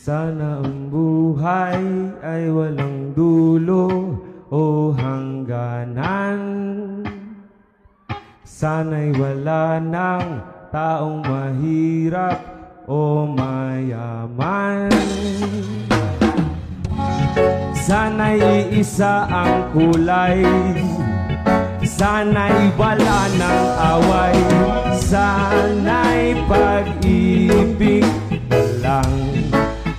Sana ang buhay ay walang dulo o hangganan. Sana'y wala ng taong mahirap o mayaman. Sana'y iisa ang kulay, sana'y wala ng away, sana'y pag-ibig lang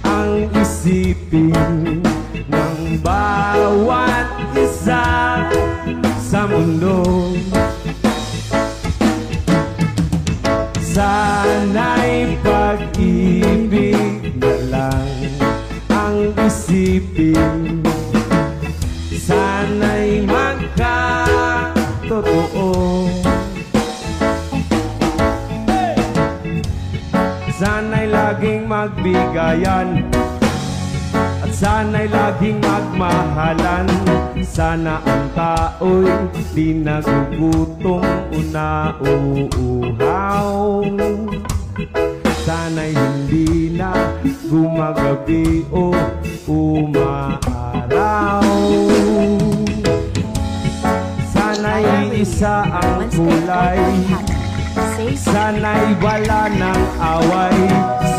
ang isipin ng bawat isa sa mundo. Sana'y pag-ibig na lang ang isipin, sana'y magkatotoo. Sana'y laging magbigayan at sana'y laging magmahalan. Sana ang tao'y di nagugutom o nauuhaw. Sana'y hindi na gumagabi o umaaraw. Sana'y isa ang kulay, sana'y wala ng away,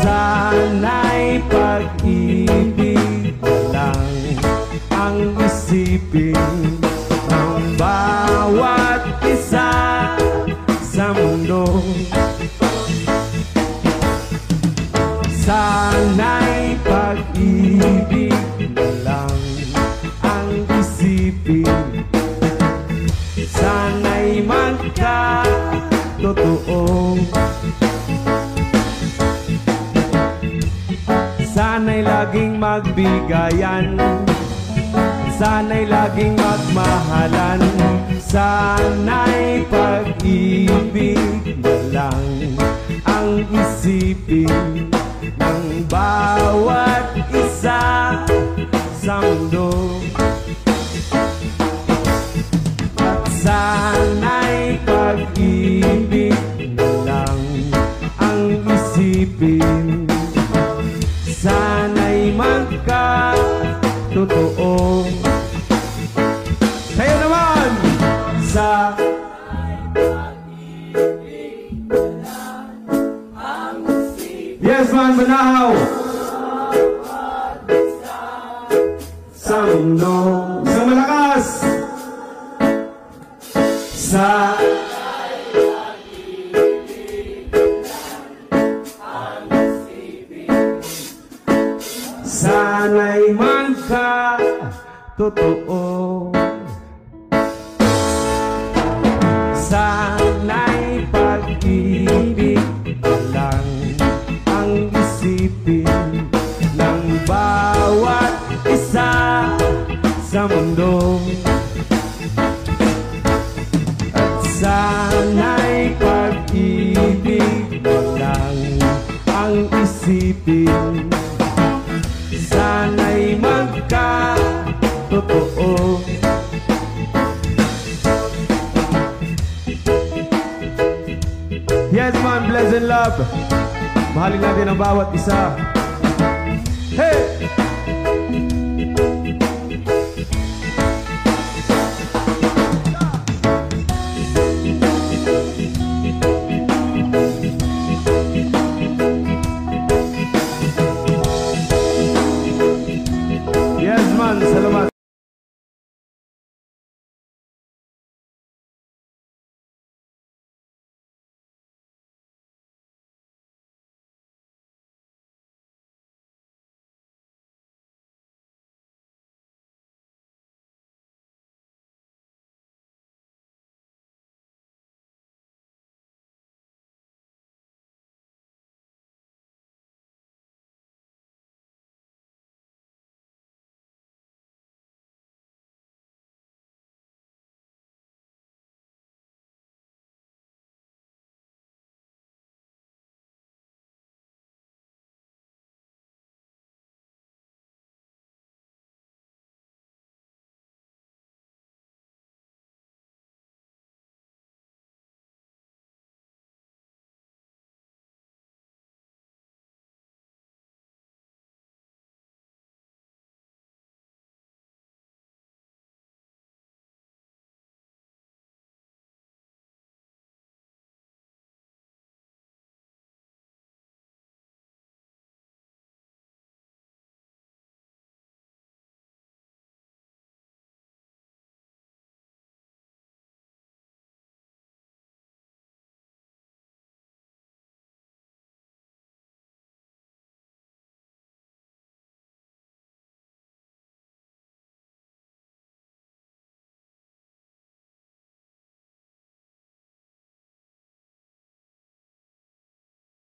sana'y pag-ibig lang ang isipin ng bawat isa sa mundo. Sana'y pag-ibig na lang ang isipin, sana'y magkatotoo. Sana'y laging magbigayan, sana'y laging magmahalan, sana'y pag-ibig na lang ang isipin ng bawat isa sa mundo. At sana'y pag-ibig na lang ang isipin, sana'y magkatotoo. Kayo naman! Sana'y pag-ibig na lang ang isipin. Yes man, Banahaw! Sa mundo, sa malakas! Sana'y pag-ibig lang ang isipin, sana'y magkatotoo. Sana'y pag-ibig lang ang isipin ng bawat isa sa mundo. Sana'y pag-ibig lang ang isipin, sana'y magkatotoo. Yes man, bless and love. Mahalin natin ang bawat isa.